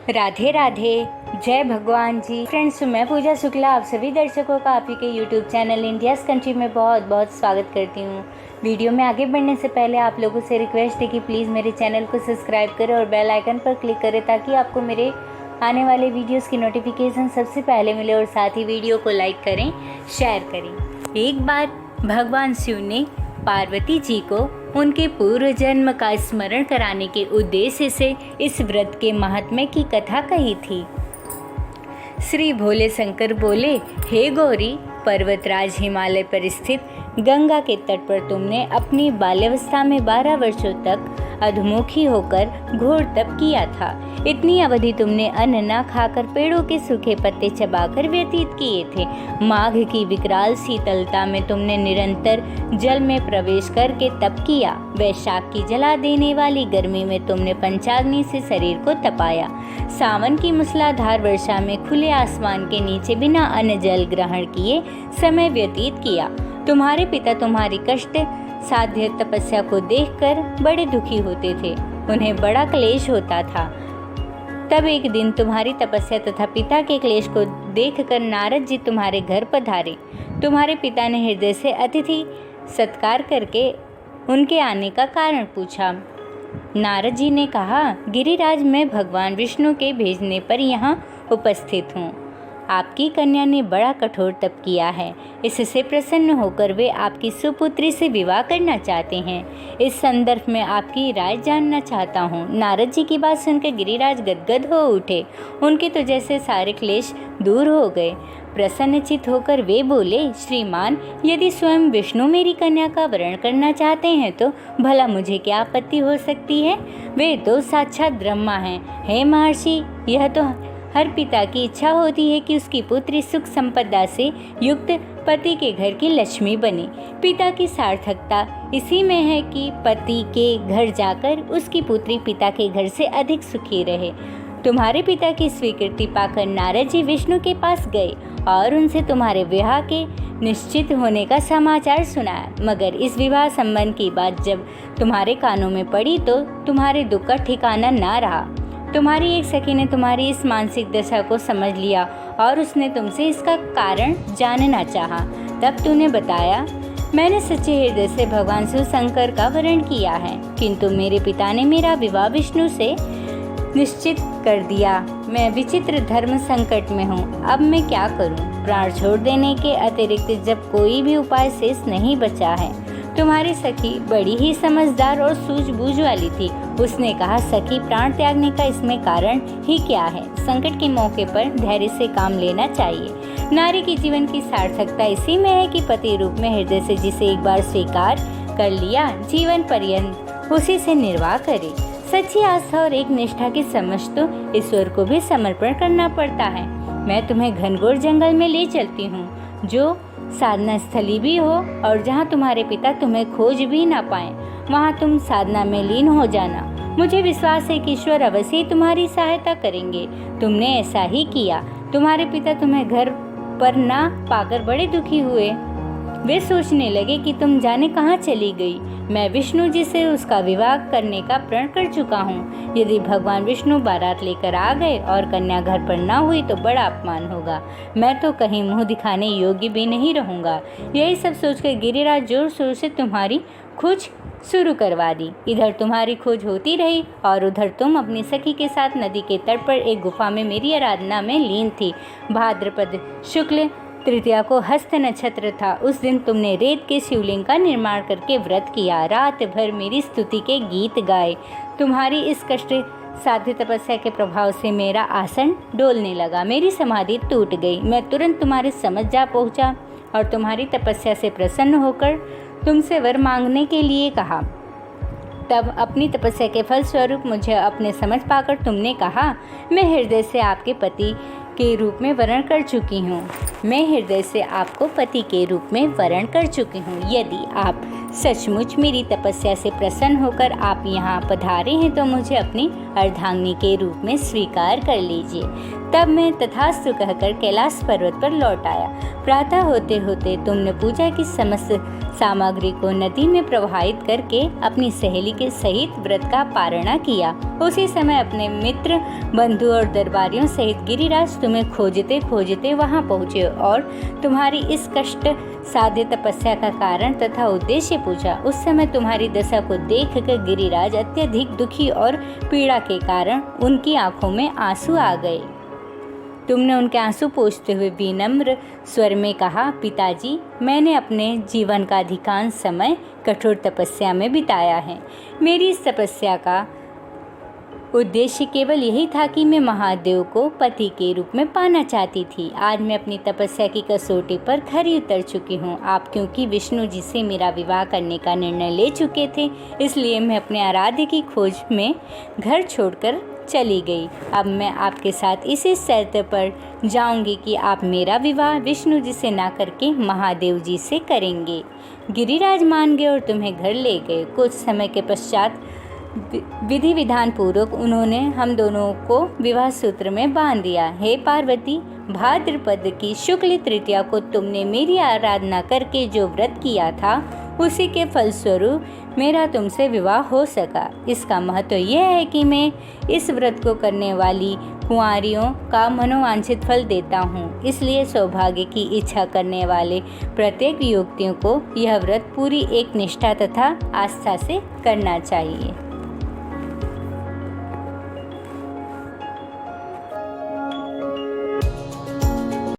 राधे राधे, जय भगवान जी। फ्रेंड्स, मैं पूजा शुक्ला आप सभी दर्शकों का आप ही के यूट्यूब चैनल इंडियाज़ कंट्री में बहुत बहुत स्वागत करती हूँ। वीडियो में आगे बढ़ने से पहले आप लोगों से रिक्वेस्ट है कि प्लीज़ मेरे चैनल को सब्सक्राइब करें और बेल आइकन पर क्लिक करें ताकि आपको मेरे आने वाले वीडियोज़ की नोटिफिकेशन सबसे पहले मिले और साथ ही वीडियो को लाइक करें, शेयर करें। एक बार भगवान शिव ने पार्वती जी को उनके पूर्व जन्म का स्मरण कराने के उद्देश्य से इस व्रत के महात्म्य की कथा कही थी। श्री भोले शंकर बोले, हे गौरी, पर्वतराज हिमालय पर स्थित गंगा के तट पर तुमने अपनी बाल्यावस्था में 12 वर्षों तक अधमुखी होकर घोर तप किया था। इतनी अवधि तुमने अन्न न खाकर पेड़ों के सूखे पत्ते चबाकर व्यतीत किए थे। माघ की विकराल शीतलता में तुमने निरंतर जल में प्रवेश करके तप किया। वैशाख की जला देने वाली गर्मी में तुमने पंचाग्नि से शरीर को तपाया। सावन की मूसलाधार वर्षा में खुले आसमान के नीचे बिना अन्न जल ग्रहण किए समय व्यतीत किया। तुम्हारे पिता तुम्हारी कष्ट साध्य तपस्या को देखकर बड़े दुखी होते थे, उन्हें बड़ा क्लेश होता था। तब एक दिन तुम्हारी तपस्या तथा पिता के क्लेश को देखकर नारद जी तुम्हारे घर पधारे। तुम्हारे पिता ने हृदय से अतिथि सत्कार करके उनके आने का कारण पूछा। नारद जी ने कहा, गिरिराज, मैं भगवान विष्णु के भेजने पर यहाँ उपस्थित हूँ। आपकी कन्या ने बड़ा कठोर तप किया है, इससे प्रसन्न होकर वे आपकी सुपुत्री से विवाह करना चाहते हैं। इस संदर्भ में आपकी राय जानना चाहता हूँ। नारद जी की बात सुनकर गिरिराज गदगद हो उठे। उनके तो जैसे सारे क्लेश दूर हो गए। प्रसन्नचित होकर वे बोले, श्रीमान, यदि स्वयं विष्णु मेरी कन्या का वरण करना चाहते हैं तो भला मुझे क्या आपत्ति हो सकती है? वे तो साक्षात ब्रह्मा हैं। हे महर्षि, यह तो हर पिता की इच्छा होती है कि उसकी पुत्री सुख संपदा से युक्त पति के घर की लक्ष्मी बने। पिता की सार्थकता इसी में है कि पति के घर जाकर उसकी पुत्री पिता के घर से अधिक सुखी रहे। तुम्हारे पिता की स्वीकृति पाकर नारद जी विष्णु के पास गए और उनसे तुम्हारे विवाह के निश्चित होने का समाचार सुनाया। मगर इस विवाह संबंध की बात जब तुम्हारे कानों में पड़ी तो तुम्हारे दुख का ठिकाना ना रहा। तुम्हारी एक सखी ने तुम्हारी इस मानसिक दशा को समझ लिया और उसने तुमसे इसका कारण जानना चाहा। तब तूने बताया, मैंने सच्चे हृदय से भगवान शिव शंकर का वरण किया है, किंतु मेरे पिता ने मेरा विवाह विष्णु से निश्चित कर दिया। मैं विचित्र धर्म संकट में हूँ, अब मैं क्या करूँ? प्राण छोड़ देने के अतिरिक्त जब कोई भी उपाय शेष नहीं बचा है। तुम्हारी सखी बड़ी ही समझदार और सूझबूझ वाली थी। उसने कहा, सखी, प्राण त्यागने का इसमें कारण ही क्या है? संकट के मौके पर धैर्य से काम लेना चाहिए। नारी की जीवन की सार्थकता इसी में है कि पति रूप में हृदय से जिसे एक बार स्वीकार कर लिया, जीवन पर्यंत उसी से निर्वाह करे। सच्ची आस्था और एक निष्ठा की समझ तो ईश्वर को भी समर्पण करना पड़ता है। मैं तुम्हें घनघोर जंगल में ले चलती हूँ, जो साधना स्थली भी हो, और जहाँ तुम्हारे पिता तुम्हें खोज भी ना पाए, वहाँ तुम साधना में लीन हो जाना। मुझे विश्वास है कि ईश्वर अवश्य ही तुम्हारी सहायता करेंगे। तुमने ऐसा ही किया। तुम्हारे पिता तुम्हें घर पर ना पाकर बड़े दुखी हुए। वे सोचने लगे कि तुम जाने कहाँ चली गई। मैं विष्णु जी से उसका विवाह करने का प्रण कर चुका हूँ। यदि भगवान विष्णु बारात लेकर आ गए और कन्या घर पर ना हुई तो बड़ा अपमान होगा। मैं तो कहीं मुंह दिखाने योग्य भी नहीं रहूँगा। यही सब सोचकर गिरिराज जोर शोर से तुम्हारी खोज शुरू करवा दी। इधर तुम्हारी खोज होती रही और उधर तुम अपनी सखी के साथ नदी के तट पर एक गुफा में मेरी आराधना में लीन थी। भाद्रपद शुक्ल तृतीया को हस्त नक्षत्र था। उस दिन तुमने रेत के शिवलिंग का निर्माण करके व्रत किया। रात भर मेरी स्तुति के गीत गाए। तुम्हारी इस कष्ट साध्य तपस्या के प्रभाव से मेरा आसन डोलने लगा। मेरी समाधि टूट गई। मैं तुरंत तुम्हारे समझ जा पहुंचा और तुम्हारी तपस्या से प्रसन्न होकर तुमसे वर मांगने के लिए कहा। तब अपनी तपस्या के फल स्वरूप मुझे अपने समझ पाकर तुमने कहा, मैं हृदय से आपके पति के रूप में वरण कर चुकी हूँ। मैं हृदय से आपको पति के रूप में वरण कर चुकी हूँ। यदि आप सचमुच मेरी तपस्या से प्रसन्न होकर आप यहाँ पधारे हैं तो मुझे अपनी अर्धांगिनी के रूप में स्वीकार कर लीजिए। तब मैं तथास्तु कहकर कैलाश पर्वत पर लौट आया। प्रातः होते होते तुमने पूजा की समस्त सामग्री को नदी में प्रवाहित करके अपनी सहेली के सहित व्रत का पारणा किया। उसी समय अपने मित्र, बंधु और दरबारियों सहित गिरिराज तुम्हें खोजते खोजते वहां पहुँचे और तुम्हारी इस कष्ट साध्य तपस्या का कारण तथा उद्देश्य पूछा। उस समय तुम्हारी दशा को देखकर गिरिराज अत्यधिक दुखी और पीड़ा के कारण उनकी आंखों में आंसू आ गए। तुमने उनके आंसू पोंछते हुए विनम्र स्वर में कहा, पिताजी, मैंने अपने जीवन का अधिकांश समय कठोर तपस्या में बिताया है। मेरी इस तपस्या का उद्देश्य केवल यही था कि मैं महादेव को पति के रूप में पाना चाहती थी। आज मैं अपनी तपस्या की कसौटी पर खरी उतर चुकी हूँ। आप क्योंकि विष्णु जी से मेरा विवाह करने का निर्णय ले चुके थे, इसलिए मैं अपने आराध्य की खोज में घर छोड़कर चली गई। अब मैं आपके साथ इसी शर्त पर जाऊंगी कि आप मेरा विवाह विष्णु जी से ना करके महादेव जी से करेंगे। गिरिराज मान गए और तुम्हें घर ले गए। कुछ समय के पश्चात विधि विधान पूर्वक उन्होंने हम दोनों को विवाह सूत्र में बांध दिया। हे पार्वती, भाद्रपद की शुक्ल तृतीया को तुमने मेरी आराधना करके जो व्रत किया था, उसी के फलस्वरूप मेरा तुमसे विवाह हो सका। इसका महत्व यह है कि मैं इस व्रत को करने वाली कुंवारियों का मनोवांछित फल देता हूँ। इसलिए सौभाग्य की इच्छा करने वाले प्रत्येक युवतियों को यह व्रत पूरी एक निष्ठा तथा आस्था से करना चाहिए।